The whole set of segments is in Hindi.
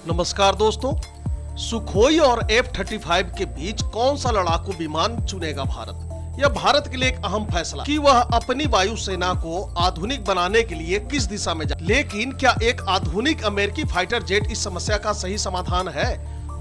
नमस्कार दोस्तों। सुखोई और F-35 के बीच कौन सा लड़ाकू विमान चुनेगा भारत? यह भारत के लिए एक अहम फैसला कि वह अपनी वायुसेना को आधुनिक बनाने के लिए किस दिशा में जाए। लेकिन क्या एक आधुनिक अमेरिकी फाइटर जेट इस समस्या का सही समाधान है?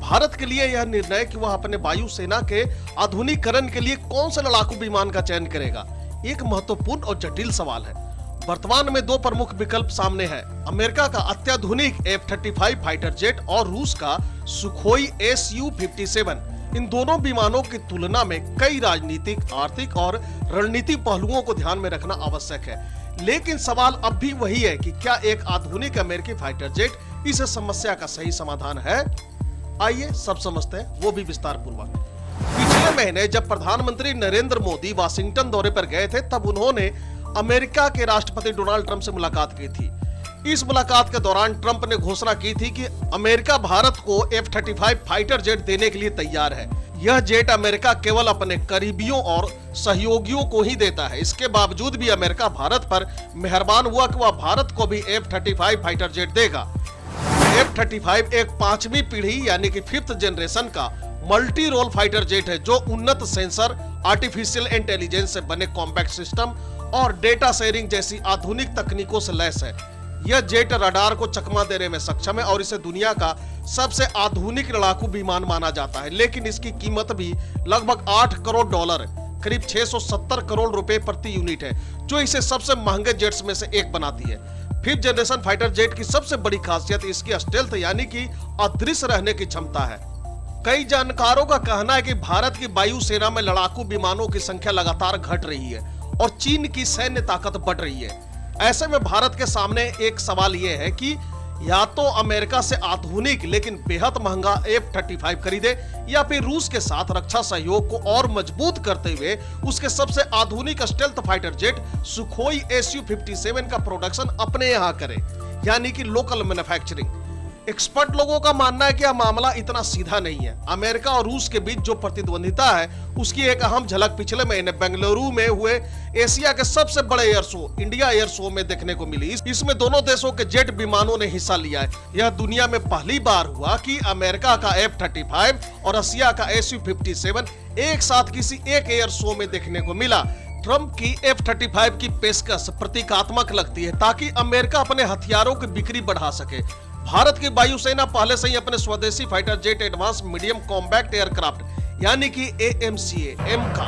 भारत के लिए यह निर्णय कि वह अपने वायुसेना के आधुनिकीकरण के लिए कौन सा लड़ाकू विमान का चयन करेगा, एक महत्वपूर्ण और जटिल सवाल है। वर्तमान में दो प्रमुख विकल्प सामने हैं, अमेरिका का अत्याधुनिक F-35 फाइटर जेट और रूस का सुखोई Su-57। इन दोनों विमानों की तुलना में कई राजनीतिक, आर्थिक और रणनीतिक पहलुओं को ध्यान में रखना आवश्यक है। लेकिन सवाल अब भी वही है कि क्या एक आधुनिक अमेरिकी फाइटर जेट इस समस्या का सही समाधान है? आइए सब समझते हैं, वो भी विस्तार पूर्वक। पिछले महीने जब प्रधानमंत्री नरेंद्र मोदी वाशिंगटन दौरे पर गए थे, तब उन्होंने अमेरिका के राष्ट्रपति डोनाल्ड ट्रंप से मुलाकात की थी। इस मुलाकात के दौरान ट्रंप ने घोषणा की थी कि अमेरिका भारत को F-35 फाइटर जेट देने के लिए तैयार है। यह जेट अमेरिका केवल अपने करीबियों और सहयोगियों को ही देता है। इसके बावजूद भी अमेरिका भारत पर मेहरबान हुआ कि वह भारत को भी F-35 फाइटर जेट देगा। F-35 एक पांचवी पीढ़ी यानी कि 5th जनरेशन का मल्टी रोल फाइटर जेट है, जो उन्नत सेंसर, आर्टिफिशियल इंटेलिजेंस से बने कॉम्पैक्ट सिस्टम और डेटा शेयरिंग जैसी आधुनिक तकनीकों से लैस है। यह जेट रडार को चकमा देने में सक्षम है और इसे दुनिया का सबसे आधुनिक लड़ाकू विमान माना जाता है। लेकिन इसकी कीमत भी लगभग $8 करोड़, करीब 670 करोड़ रुपए प्रति यूनिट है, जो इसे सबसे महंगे जेट्स में से एक बनाती है। 5th जनरेशन फाइटर जेट की सबसे बड़ी खासियत इसकी स्टेल्थ यानी कि अदृश्य रहने की क्षमता है। कई जानकारों का कहना है कि भारत की वायुसेना में लड़ाकू विमानों की संख्या लगातार घट रही है और चीन की सैन्य ताकत बढ़ रही है। ऐसे में भारत के सामने एक सवाल यह है कि या तो अमेरिका से आधुनिक लेकिन बेहद महंगा F-35 खरीदे, या फिर रूस के साथ रक्षा सहयोग को और मजबूत करते हुए उसके सबसे आधुनिक stealth fighter jet Sukhoi Su-57 का प्रोडक्शन अपने यहां करे, यानी कि लोकल मैन्युफैक्चरिंग। एक्सपर्ट लोगों का मानना है कि यह मामला इतना सीधा नहीं है। अमेरिका और रूस के बीच जो प्रतिद्वंदिता है, उसकी एक अहम झलक पिछले महीने बेंगलुरु में हुए एशिया के सबसे बड़े air show, India air show में देखने को मिली। इसमें दोनों देशों के जेट विमानों ने हिस्सा लिया है। यह दुनिया में पहली बार हुआ कि अमेरिका का F-35 और रसिया का Su-57 एक साथ किसी एक एयर शो में देखने को मिला। ट्रंप की F-35 की पेशकश प्रतीकात्मक लगती है ताकि अमेरिका अपने हथियारों की बिक्री बढ़ा सके। भारत की वायुसेना पहले से ही अपने स्वदेशी fighter jet advance medium combat aircraft यानी कि AMCA-M का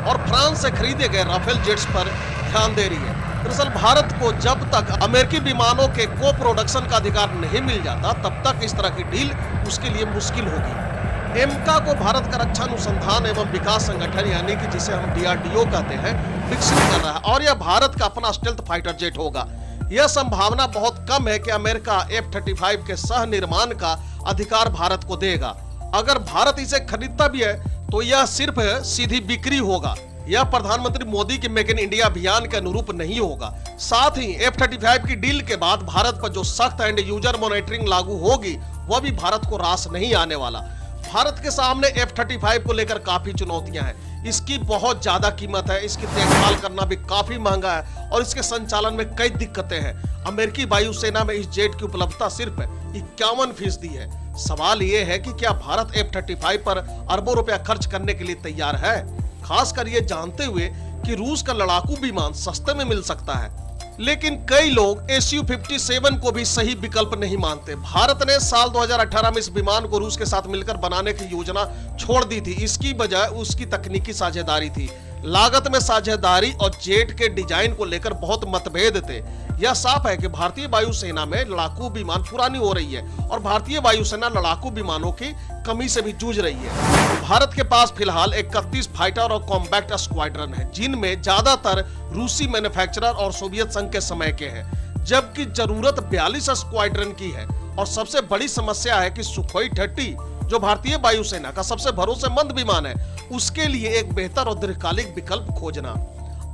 और फ्रांस से खरीदे गए राफेल जेट्स पर ध्यान दे रही है। दरअसल भारत को जब तक अमेरिकी विमानों के को प्रोडक्शन का अधिकार नहीं मिल जाता, तब तक इस तरह की डील उसके लिए मुश्किल होगी। एमका को भारत का रक्षा अनुसंधान एवं विकास संगठन यानी कि जिसे हम DRDO कहते हैं, विकसित कर रहा है और यह भारत का अपना स्टेल्थ फाइटर जेट होगा। यह संभावना बहुत कम है कि अमेरिका F-35 के सह निर्माण का अधिकार भारत को देगा। अगर भारत इसे खरीदता भी है तो यह सिर्फ सीधी बिक्री होगा। यह प्रधानमंत्री मोदी के मेक इन इंडिया अभियान के अनुरूप नहीं होगा। साथ ही F-35 की डील के बाद भारत पर जो सख्त एंड यूजर मॉनिटरिंग लागू होगी, वह भी भारत को रास नहीं आने वाला। भारत के सामने F-35 को लेकर काफी चुनौतियां हैं। इसकी बहुत ज्यादा कीमत है, इसकी देखभाल करना भी काफी महंगा है और इसके संचालन में कई दिक्कतें हैं। अमेरिकी वायुसेना में इस जेट की उपलब्धता सिर्फ 51% है। सवाल ये है कि क्या भारत F-35 पर अरबों रुपया खर्च करने के लिए तैयार है, खासकर ये जानते हुए कि रूस का लड़ाकू विमान सस्ते में मिल सकता है। लेकिन कई लोग Su-57 को भी सही विकल्प नहीं मानते। भारत ने साल 2018 में इस विमान को रूस के साथ मिलकर बनाने की योजना छोड़ दी थी। इसकी बजाय उसकी तकनीकी साझेदारी थी। लागत में साझेदारी और जेट के डिजाइन को लेकर बहुत मतभेद थे। यह साफ है कि भारतीय वायुसेना में लड़ाकू विमान पुरानी हो रही है और भारतीय वायुसेना लड़ाकू विमानों की कमी से भी जूझ रही है। भारत के पास फिलहाल 31 फाइटर और कॉम्बैक्ट स्क्वाड्रन है, जिनमें ज्यादातर रूसी मैन्युफैक्चरर और सोवियत संघ के समय के हैं, जबकि जरूरत 42 स्क्वाड्रन की है। और सबसे बड़ी समस्या है कि सुखोई 30, जो भारतीय वायुसेना का सबसे भरोसेमंद विमान है, उसके लिए एक बेहतर और दीर्घकालिक विकल्प खोजना।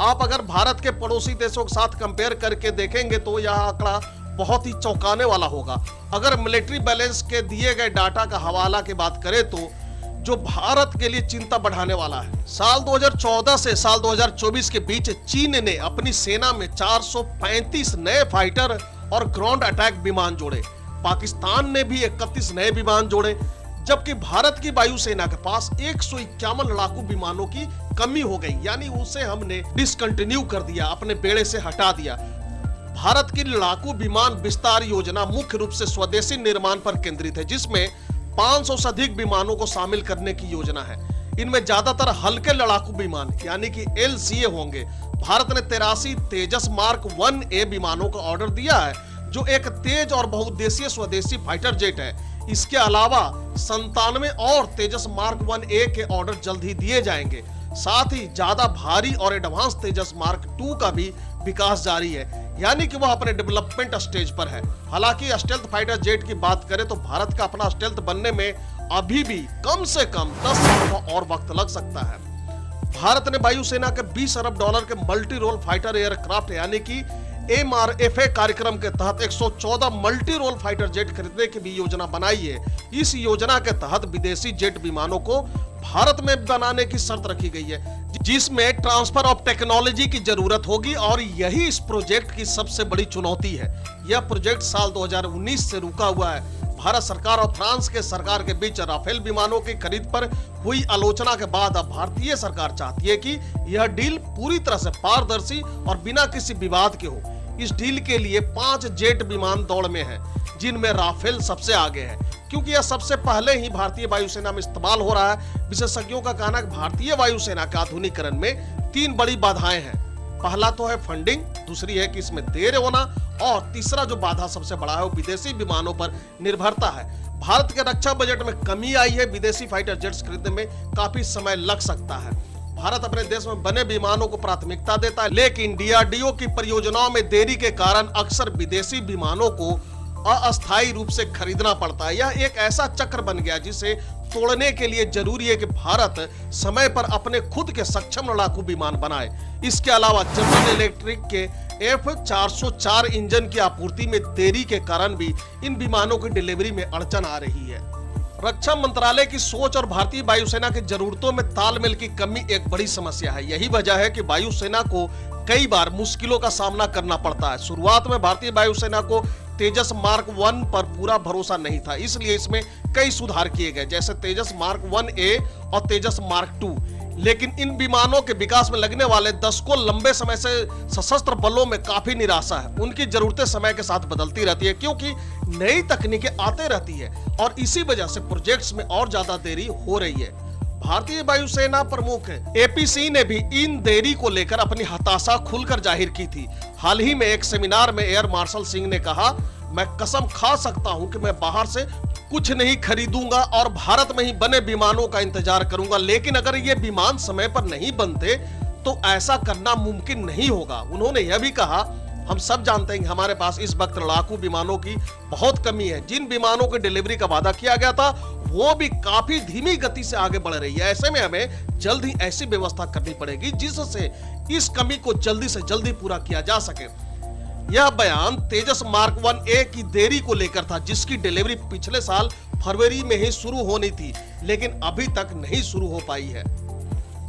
आप अगर भारत के पड़ोसी देशों के साथ कंपेयर करके देखेंगे तो यह आंकड़ा बहुत ही चौंकाने वाला होगा। अगर मिलिट्री बैलेंस के दिए गए डाटा का हवाला की बात करें तो जो भारत के लिए चिंता बढ़ाने वाला है, साल 2014 से साल 2024 के बीच चीन ने अपनी सेना में 435 नए फाइटर और ग्राउंड अटैक विमान जोड़े, पाकिस्तान ने भी 31 नए विमान जोड़े, जबकि भारत की वायुसेना के पास 151 लड़ाकू विमानों की कमी हो गई, यानी उसे हमने डिसकंटिन्यू कर दिया, अपने बेड़े से हटा दिया। भारत की लड़ाकू विमान विस्तार योजना मुख्य रूप से स्वदेशी निर्माण पर केंद्रित है, जिसमें 500 से अधिक विमानों को शामिल करने की योजना है। इनमें ज्यादातर हल्के लड़ाकू विमान यानी कि LCA होंगे। भारत ने 83 तेजस मार्क 1A विमानों का ऑर्डर दिया है, जो एक तेज और बहुउद्देशीय स्वदेशी फाइटर जेट है। इसके अलावा 97 और तेजस मार्क 1A के ऑर्डर जल्द ही दिए जाएंगे। साथ ही ज्यादा भारी और एडवांस तेजस मार्क 2 का भी विकास जारी है, यानी कि वह अपने डेवलपमेंट स्टेज पर है। हालांकि स्टेल्थ फाइटर जेट की बात करें तो भारत का अपना स्टेल्थ बनने में अभी भी कम से कम 10 साल का और वक्त लग सकता है। भारत ने वायुसेना के $20 अरब के मल्टी रोल फाइटर एयरक्राफ्ट यानी कि MRFA कार्यक्रम के तहत 114 मल्टी रोल फाइटर जेट खरीदने की भी योजना बनाई है। इस योजना के तहत विदेशी जेट विमानों को भारत में बनाने की शर्त रखी गई है, जिसमें ट्रांसफर ऑफ टेक्नोलॉजी की जरूरत होगी, और यही इस प्रोजेक्ट की सबसे बड़ी चुनौती है। यह प्रोजेक्ट साल 2019 से रुका हुआ है। भारत सरकार और फ्रांस के सरकार के बीच राफेल विमानों की खरीद पर हुई आलोचना के बाद अब भारतीय सरकार चाहती है कि यह डील पूरी तरह से पारदर्शी और बिना किसी विवाद के हो। इस डील के लिए 5 जेट विमान दौड़ में हैं, जिनमें राफेल सबसे आगे है, क्योंकि यह सबसे पहले ही भारतीय वायुसेना में इस्तेमाल हो रहा है। विशेषज्ञों का कहना है कि भारतीय वायुसेना के आधुनिकीकरण में 3 बड़ी बाधाएं हैं। पहला तो है फंडिंग, दूसरी है कि इसमें देर होना, और तीसरा जो बाधा सबसे बड़ा है वो विदेशी विमानों पर निर्भरता है। भारत के रक्षा बजट में कमी आई है, विदेशी फाइटर जेट्स खरीदने में काफी समय लग सकता है। भारत अपने देश में बने विमानों को प्राथमिकता देता है, लेकिन DRDO की परियोजनाओं में देरी के कारण अक्सर विदेशी विमानों को अस्थायी रूप से खरीदना पड़ता है। यह एक ऐसा चक्र बन गया जिसे तोड़ने के लिए जरूरी है कि भारत समय पर अपने खुद के सक्षम लड़ाकू विमान बनाए। इसके अलावा जनरल इलेक्ट्रिक के F404 इंजन की आपूर्ति में देरी के कारण भी इन विमानों की डिलीवरी में अड़चन आ रही है। रक्षा मंत्रालय की सोच और भारतीय वायुसेना की जरूरतों में तालमेल की कमी एक बड़ी समस्या है। यही वजह है कि वायुसेना को कई बार मुश्किलों का सामना करना पड़ता है। शुरुआत में भारतीय वायुसेना को तेजस मार्क 1 पर पूरा भरोसा नहीं था, इसलिए इसमें कई सुधार किए गए, जैसे तेजस मार्क 1A और तेजस मार्क 2। लेकिन इन विमानों के विकास में लगने वाले दशकों लंबे समय से सशस्त्र बलों में काफी निराशा है। उनकी जरूरतें समय के साथ बदलती रहती है, क्योंकि नई तकनीकें आते रहती है, और इसी वजह से प्रोजेक्ट्स में और ज्यादा देरी हो रही है। भारतीय वायुसेना प्रमुख AP सिंह ने भी इन देरी को लेकर अपनी हताशा खुलकर जाहिर की थी। हाल ही में एक सेमिनार में एयर मार्शल सिंह ने कहा, मैं कसम खा सकता हूं कि मैं बाहर से कुछ नहीं खरीदूंगा और भारत में ही बने विमानों का इंतजार करूंगा, लेकिन अगर ये विमान समय पर नहीं बनते तो ऐसा करना मुमकिन नहीं होगा। उन्होंने यह भी कहा, हम सब जानते हैं कि हमारे पास इस वक्त लड़ाकू विमानों की बहुत कमी है। जिन विमानों की डिलीवरी का वादा किया गया था वो भी काफी धीमी गति से आगे बढ़ रही है। ऐसे में हमें जल्द ही ऐसी व्यवस्था करनी पड़ेगी जिससे इस कमी को जल्दी से जल्दी पूरा किया जा सके। यह बयान तेजस मार्क 1A की देरी को लेकर था, जिसकी डिलीवरी पिछले साल फरवरी में ही शुरू होनी थी, लेकिन अभी तक नहीं शुरू हो पाई है।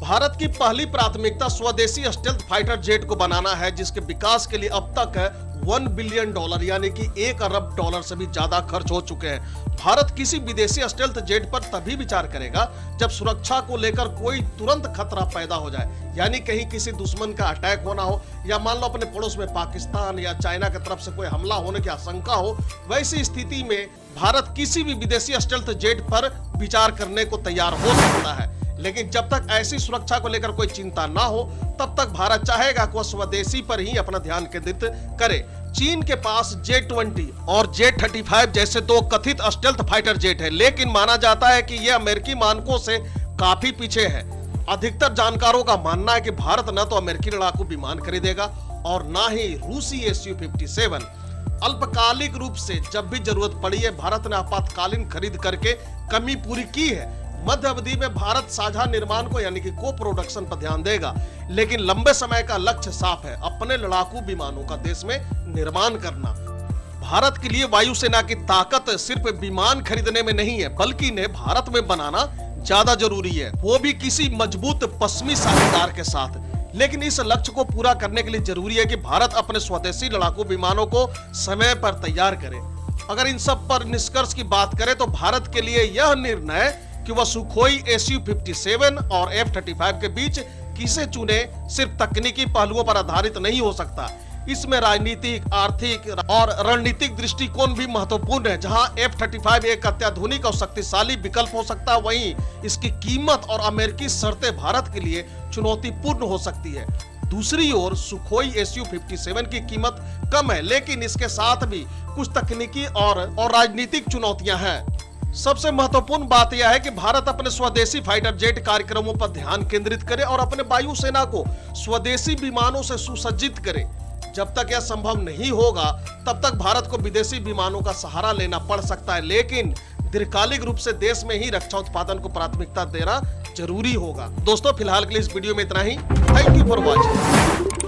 भारत की पहली प्राथमिकता स्वदेशी स्टेल्थ फाइटर जेट को बनाना है, जिसके विकास के लिए अब तक $1 बिलियन यानी कि $1 अरब से भी ज्यादा खर्च हो चुके हैं। भारत किसी विदेशी स्टेल्थ जेट पर तभी विचार करेगा जब सुरक्षा को लेकर कोई तुरंत खतरा पैदा हो जाए, यानी कहीं किसी दुश्मन का अटैक होना हो, या मान लो अपने पड़ोस में पाकिस्तान या चाइना की तरफ से कोई हमला होने की आशंका हो। वैसी स्थिति में भारत किसी भी विदेशी स्टेल्थ जेट पर विचार करने को तैयार हो सकता है, लेकिन जब तक ऐसी सुरक्षा को लेकर कोई चिंता ना हो तब तक भारत चाहेगा कि वह स्वदेशी पर ही अपना ध्यान केंद्रित करे। चीन के पास J-20 और J-35 जैसे 2 कथित स्टेल्थ फाइटर जेट है, लेकिन माना जाता है कि यह अमेरिकी मानकों से काफी पीछे है। अधिकतर जानकारों का मानना है कि भारत न तो अमेरिकी लड़ाकू विमान खरीदेगा और न ही रूसी Su-57। अल्पकालिक रूप से जब भी जरूरत पड़ी है, भारत ने आपातकालीन खरीद करके कमी पूरी की है। मध्य अवधि में भारत साझा निर्माण को यानी कि को प्रोडक्शन पर ध्यान देगा, लेकिन लंबे समय का लक्ष्य साफ है, अपने लड़ाकू विमानों का देश में निर्माण करना। भारत के लिए वायुसेना की ताकत सिर्फ विमान खरीदने में नहीं है, बल्कि इन्हें भारत में बनाना ज्यादा जरूरी है, वो भी किसी मजबूत पश्चिमी साझेदार के साथ। लेकिन इस लक्ष्य को पूरा करने के लिए जरूरी है कि भारत अपने स्वदेशी लड़ाकू विमानों को समय पर तैयार करे। अगर इन सब पर निष्कर्ष की बात करें तो भारत के लिए यह निर्णय कि वह सुखोई Su-57 और F-35 के बीच किसे चुने सिर्फ तकनीकी पहलुओं पर आधारित नहीं हो सकता। इसमें राजनीतिक, आर्थिक और रणनीतिक दृष्टिकोण भी महत्वपूर्ण है। जहां F-35 एक अत्याधुनिक और शक्तिशाली विकल्प हो सकता है, वहीं इसकी कीमत और अमेरिकी शर्तें भारत के लिए चुनौतीपूर्ण हो सकती है। दूसरी ओर सुखोई Su-57 की कीमत कम है, लेकिन इसके साथ भी कुछ तकनीकी और राजनीतिक चुनौतियां हैं। सबसे महत्वपूर्ण बात यह है कि भारत अपने स्वदेशी फाइटर जेट कार्यक्रमों पर ध्यान केंद्रित करे और अपने वायुसेना को स्वदेशी विमानों से सुसज्जित करे। जब तक यह संभव नहीं होगा तब तक भारत को विदेशी विमानों का सहारा लेना पड़ सकता है, लेकिन दीर्घकालिक रूप से देश में ही रक्षा उत्पादन को प्राथमिकता देना जरूरी होगा। दोस्तों, फिलहाल के लिए इस वीडियो में इतना ही। Thank you for watching.